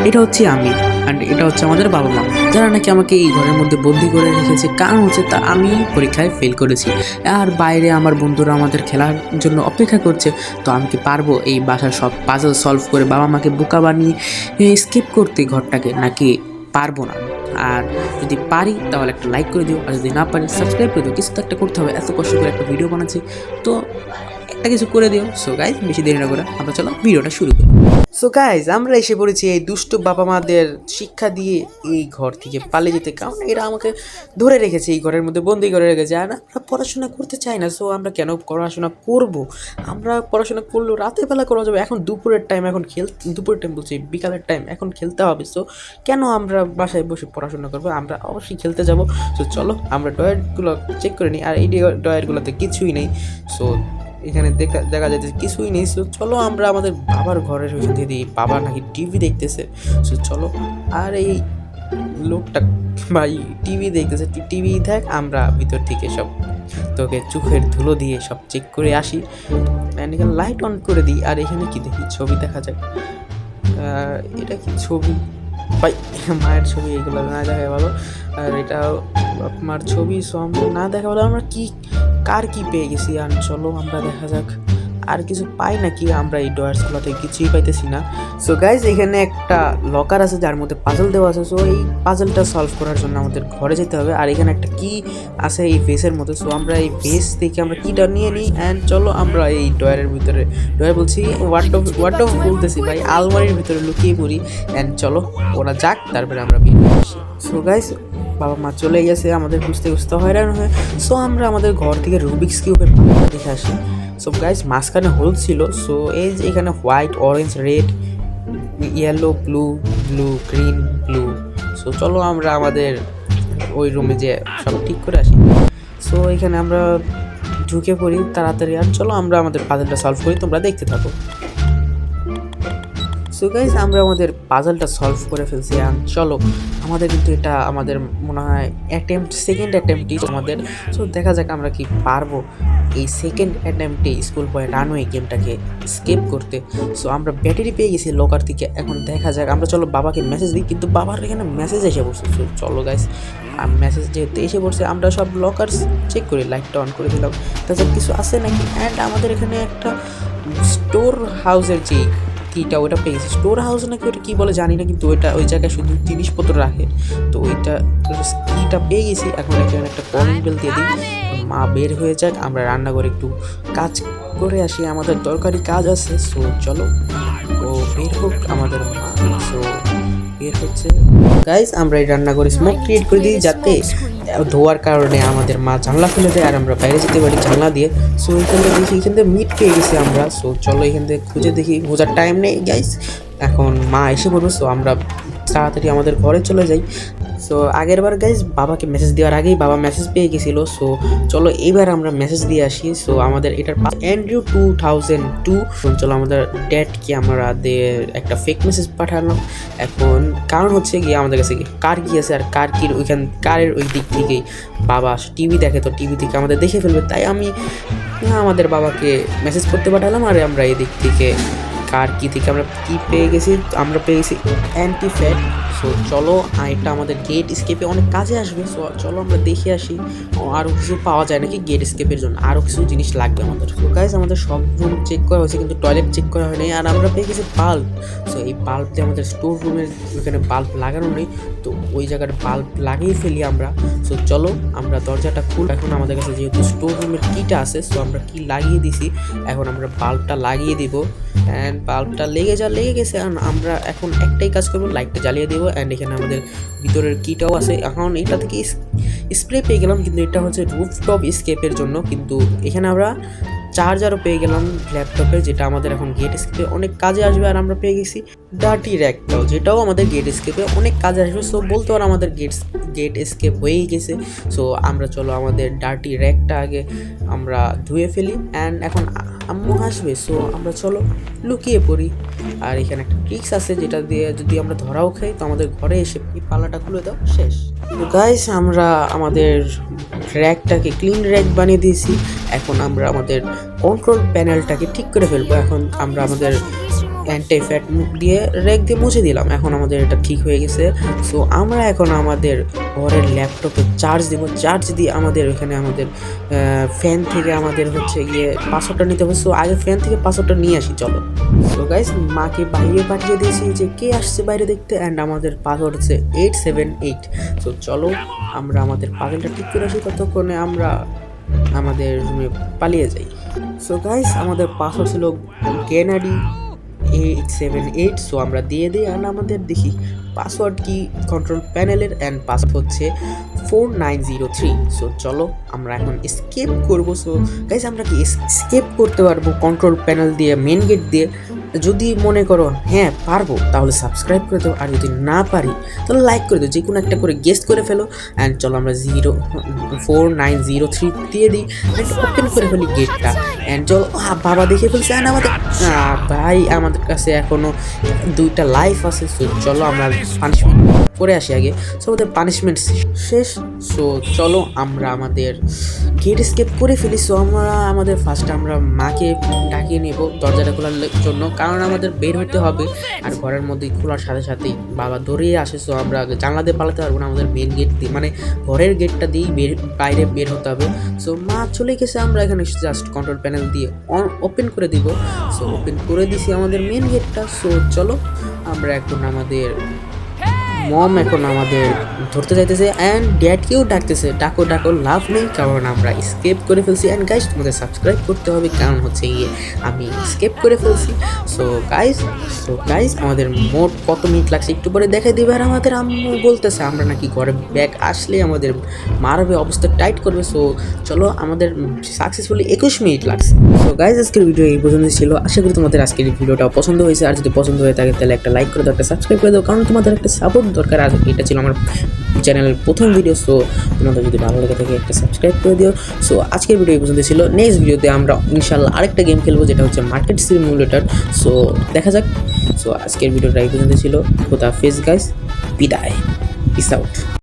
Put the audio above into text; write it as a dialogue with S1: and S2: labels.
S1: এটা হচ্ছে আমি অ্যান্ড এটা হচ্ছে আমাদের বাবা মা, যারা নাকি আমাকে এই ঘরের মধ্যে বন্দি করে রেখেছে। কারণ হচ্ছে তা আমি পরীক্ষায় ফেল করেছি, আর বাইরে আমার বন্ধুরা আমাদের খেলার জন্য অপেক্ষা করছে। তো আমি কি পারবো এই বাসার সব পাজল সলভ করে বাবা মাকে বোকা বানিয়ে স্কিপ করতে ঘরটাকে, নাকি পারবো না? আর যদি পারি তাহলে একটা লাইক করে দিও, আর যদি না পারি সাবস্ক্রাইব করে দিও। কিছু তো একটা করতে হবে, এত কষ্ট করে একটা ভিডিও বানাচ্ছি, তো একটা কিছু করে দিও। সো গাইজ, বেশি দেরি না করে আমরা চলো ভিডিওটা শুরু করি। সো গাইজ, আমরা এসে পড়েছি এই দুষ্ট বাবা মাদের শিক্ষা দিয়ে এই ঘর থেকে পালিয়ে যেতে। কারণ এরা আমাকে ধরে রেখেছে, এই ঘরের মধ্যে বন্দি করে রেখেছে, আর আমরা পড়াশোনা করতে চাই না। সো আমরা কেন পড়াশোনা করব? আমরা পড়াশোনা করলেও রাতের বেলা করা যাবে, এখন দুপুরের টাইম, এখন দুপুরের টাইম বলছি, বিকালের টাইম, এখন খেলতে হবে। সো কেন আমরা বাসায় বসে পড়াশোনা করবো? আমরা অবশ্যই খেলতে যাব। সো চলো আমরা ডয়ারগুলো চেক করে নিই, আর এই ডয়ারগুলোতে কিছুই নেই। সো এখানে দেখা যাচ্ছে কিছুই নেই। সো চলো আমরা আমাদের বাবার ঘরের ওইখানে দিই, বাবা নাকি টিভি দেখতেছে। সো চলো, আর এই লোকটা ভাই টিভি দেখতেছে, টিভি দেখ, আমরা ভিতর থেকে সব তোকে চোখের ধুলো দিয়ে সব চেক করে আসি। অ্যান্ড এখানে লাইট অন করে দিই, আর এখানে কি দেখি, ছবি দেখা যায়। এটা কি ছবি ভাই? মায়ের ছবি, এগুলো না দেখা ভালো। আর এটাও আপনার ছবি, সো আমরা না দেখা ভালো। আমরা কি কার কি পেয়ে গেছি, আর চলো আমরা দেখা যাক আর কিছু পাই নাকি। আমরা এই ডয়ার্সগুলোতে কিছুই পাইতেছি না। সো গাইজ, এখানে একটা লকার আছে যার মধ্যে পাজল দেওয়া আছে। সো এই পাজলটা সলভ করার জন্য আমাদের ঘরে যেতে হবে, আর এখানে একটা কি আছে এই ভেসের মধ্যে। সো আমরা এই ভেস থেকে আমরা কিটা নিয়ে নিই, অ্যান্ড চলো আমরা এই ডয়ারের ভিতরে, ডয়ার বলছি ওয়ার্ড অফ বলতেছি ভাই, আলমারির ভিতরে লুকিয়ে পড়ি। অ্যান্ড চলো ওরা যাক, তারপরে আমরা বেরিয়ে আসি। সো গাইজ, বাবা মা চলে গেছে, আমাদের খুঁজতে খুঁজতে হয়রান হয়ে। সো আমরা আমাদের ঘর থেকে রুবিক্স কিউবের পাতাটা দেখে আসি। সো গাইজ, মাঝখানে হলুদ ছিল। সো এই যে এখানে white, orange, red, yellow, blue, green, blue. So চলো আমরা আমাদের ওই রুমে যে সব ঠিক করে আসি। সো এখানে আমরা ঢুকে পড়ি তাড়াতাড়ি, আর চলো আমরা আমাদের পাজলটা সলভ করি, তোমরা দেখতে থাকো। সো গাইজ, আমরা আমাদের পাজলটা সলভ করে ফেলছি, আর চলো আমাদের কিন্তু এটা আমাদের মনে হয় সেকেন্ড অ্যাটেম্পটই আমাদের। সো দেখা যাক আমরা কি পারবো এই সেকেন্ড অ্যাটেম্পটে স্কুল বয় রানওয়ে গেমটাকে স্কেপ করতে। সো আমরা ব্যাটারি পেয়ে গেছি লকার থেকে, এখন দেখা যাক। আমরা চলো বাবাকে মেসেজ দিই, কিন্তু বাবার এখানে মেসেজ এসে পড়ছে। সো চলো গাইজ, মেসেজ যেহেতু এসে পড়ছে, আমরা সব লকার চেক করি, লাইটটা অন করে দিলাম, তাছাড়া কিছু আছে নাকি। অ্যান্ড আমাদের এখানে একটা স্টোর হাউসের যে কিটা, ওটা পেয়েছি। স্টোর হাউস নাকি ওটা কী বলে জানি না, কিন্তু ওইটা ওই জায়গায় শুধু জিনিসপত্র রাখে। তো ওইটা কিটা পেয়ে গেছি। এখন এখানে একটা কলিং বেল দিয়ে দিই, মা বের হয়ে যাক, আমরা রান্না করে একটু কাজ করে আসি, আমাদের দরকারি কাজ আছে। সো চলো ও বের হোক আমাদের মা। সো বের হচ্ছে গাইজ, আমরা এই রান্না করে স্মোক ক্রিয়েট করে দিই, যাতে ধোয়ার কারণে আমাদের মা জানলা খুলে দেয় আর আমরা বাইরে যেতে পারি জানলা দিয়ে। সো এখান থেকে দেখি, এখান থেকে মিট পেয়ে গেছি আমরা। সো চলো এখান থেকে খুঁজে দেখি, খোঁজার টাইম নেই গাইজ, এখন মা এসে পড়বে। সো আমরা তাড়াতাড়ি আমাদের ঘরে চলে যাই। সো আগের বার গাইজ বাবাকে মেসেজ দেওয়ার আগেই বাবা মেসেজ পেয়ে গেছিলো। সো চলো এইবার আমরা মেসেজ দিয়ে আসি। সো আমাদের এটার অ্যান্ড্রু 2002। চলো আমাদের ড্যাডকে আমরা একটা ফেক মেসেজ পাঠালাম। এখন কারণ হচ্ছে গিয়ে আমাদের কাছে কার কি আছে, আর কারের ওই দিক থেকেই বাবা টিভি দেখে, তো টিভি থেকে আমাদের দেখে ফেলবে, তাই আমি আমাদের বাবাকে মেসেজ করতে পাঠালাম। আর আমরা এই দিক থেকে কার কি থেকে আমরা কি পেয়ে গেছি, আমরা পেয়ে গেছি অ্যান্টি ফ্যাট। সো চলো, এটা আমাদের গেট স্কেপে অনেক কাজে আসবে। সো চলো আমরা দেখে আসি আরও কিছু পাওয়া যায় নাকি গেট স্কেপের জন্য, আরও কিছু জিনিস লাগবে আমাদের। তো গাইজ, আমাদের সব রুম চেক করা হয়েছে, কিন্তু টয়লেট চেক করা হয়নি। আর আমরা পেয়ে গেছি বাল্ব। সো এই বাল্ব দিয়ে আমাদের স্টোর রুমের ওইখানে বাল্ব লাগানো নেই, তো ওই জায়গার বাল্ব লাগিয়ে ফেলি আমরা। সো চলো আমরা দরজাটা খুল। এখন আমাদের কাছে যেহেতু স্টোর রুমের কিটা আছে, সো আমরা কি লাগিয়ে দিছি, এখন আমরা বাল্বটা লাগিয়ে দিব। অ্যান্ড বাল্বটা লেগে গেছে, আর আমরা এখন একটাই কাজ করবো, লাইটটা জ্বালিয়ে দেবো। অ্যান্ড এখানে আমাদের ভিতরের কিটাও আছে। এখন এটা থেকে স্প্রে পেয়ে গেলাম, কিন্তু এটা হচ্ছে রুফটপ স্কেপের জন্য। কিন্তু এখানে আমরা চার্জারও পেয়ে গেলাম ল্যাপটপের, যেটা আমাদের এখন গেট স্কেপে অনেক কাজে আসবে। আর আমরা পেয়ে গেছি ডার্টি র্যাকটাও, যেটাও আমাদের গেট স্কেপে অনেক কাজে আসবে। সো বলতে পারো আমাদের গেট স্কেপ হয়েই গেছে। সো আমরা চলো আমাদের ডার্টি র্যাকটা আগে আমরা ধুয়ে ফেলি, অ্যান্ড এখন আম্মু আসবে। সো আমরা চলো লুকিয়ে পড়ি। আর এখানে একটা ট্রিক্স আছে, যেটা দিয়ে যদি আমরা ধরাও খাই, তো আমাদের ঘরে এসে এই পাল্লাটা খুলে দাও, শেষ। তো গাইস, আমরা আমাদের র্যাকটাকে ক্লিন র্যাক বানিয়ে দিয়েছি। এখন আমরা আমাদের কন্ট্রোল প্যানেলটাকে ঠিক করে ফেলবো। এখন আমরা আমাদের অ্যান্টি ফ্যাট দিয়ে রেক দিয়ে মুছে দিলাম। এখন আমাদের এটা ঠিক হয়ে গেছে। সো আমরা এখন আমাদের ঘরের ল্যাপটপে চার্জ দিব, চার্জ দিয়ে আমাদের এখানে আমাদের ফ্যান থেকে আমাদের হচ্ছে গিয়ে পাসওয়ার্ডটা নিতে হবে। সো আগে ফ্যান থেকে পাসওয়ার্ডটা নিয়ে আসি চলো। সো গাইস মাকে বাইরে পাঠিয়ে দিয়েছি যে কে আসছে বাইরে দেখতে, অ্যান্ড আমাদের পাসওয়ার্ড হচ্ছে 878। সো চলো আমরা আমাদের পাজলটা ঠিক করে আসি, ততক্ষণে আমরা আমাদের রুমে পালিয়ে যাই। সো গাইস আমাদের পাসওয়ার্ড ছিল গেনাডি 878। সো আমরা দিয়ে দিই আর আমাদের দেখি পাসওয়ার্ড কি কন্ট্রোল প্যানেলের, অ্যান্ড পাসওয়ার্ড হচ্ছে 4903। সো চলো আমরা এখন স্কেপ করব। সো গাইস আমরা কি স্কেপ করতে পারবো কন্ট্রোল প্যানেল দিয়ে মেন গেট দিয়ে? যদি মনে করো হ্যাঁ পারবো তাহলে সাবস্ক্রাইব করে দাও, আর যদি না পারি তাহলে লাইক করে দাও, যে কোনো একটা করে গেস করে ফেলো। অ্যান্ড চলো আমরা 4903 দিয়ে দিই অ্যান্ড ওপেন করে ফেলি গেটটা। অ্যান্ড চলো বাবা দেখে ফেলছে, অ্যান্ড আমাদের ভাই আমাদের কাছে এখনও 2টা লাইফ আছে। সো চলো আমরা পানিশমেন্ট করে আসি আগে। সো আমাদের পানিশমেন্ট শেষ। সো চলো আমরা আমাদের গেট স্কেপ করে ফেলি। সো আমরা আমাদের ফার্স্টে আমরা মাকে ডাকিয়ে নেব দরজাটা খোলার জন্য, কারণ আমাদের বের হতে হবে। আর ঘরের মধ্যে খোলার সাথে সাথেই বাবা দৌড়িয়ে আসে। সো আমরা জানলা দিয়ে পালাতে পারবো না, আমাদের মেন গেট দিয়ে মানে ঘরের গেটটা দিয়েই বাইরে বের হতে হবে। সো মা চলে গেছে, আমরা এখানে জাস্ট কন্ট্রোল প্যানেল দিয়ে ওপেন করে দিব। সো ওপেন করে দিছি আমাদের মেন গেটটা। সো চলো আমরা এখন আমাদের মম এখন আমাদের ধরতে যাইতেছে, অ্যান্ড ড্যাডকেও ডাকতেছে, ডাকো ডাকো লাভ নেই, কারণ আমরা স্কেপ করে ফেলছি। অ্যান্ড গাইস তোমাদের সাবস্ক্রাইব করতে হবে, কারণ হচ্ছে গিয়ে আমি স্কেপ করে ফেলছি। সো গাইস আমাদের মোট কত মিনিট লাগছে একটু পরে দেখাই দিবে। আর আমাদের আম্মু বলতেছে আমরা নাকি ঘরে ব্যাগ আসলে আমাদের মারবে, অবস্থা টাইট করবে। সো চলো আমাদের সাকসেসফুলি 21 মিনিট লাগছে। সো গাইস আজকের ভিডিও এই পর্যন্ত ছিল। আশা করি তোমাদের আজকের এই ভিডিওটা পছন্দ হয়েছে। আর যদি পছন্দ হয়ে থাকে তাহলে একটা লাইক করে দাও, একটা সাবস্ক্রাইব করে দাও, কারণ তোমাদের একটা সাপোর্ট দরকার। আর এটা ছিল আমার চ্যানেলের প্রথম ভিডিও। সো তোমাদের যদি ভালো লেগে থাকে একটা সাবস্ক্রাইব করে দিও। সো আজকের ভিডিও এই পর্যন্ত ছিল। নেক্সট ভিডিওতে আমরা ইনশাআল্লাহ আরেকটা গেম খেলবো, যেটা হচ্ছে মার্কেট সিমুলেটর। সো দেখা যাক। সো আজকের ভিডিওটা এই পর্যন্ত ছিল। খোদা হাফেজ গাইস, বিদায়, পিস আউট।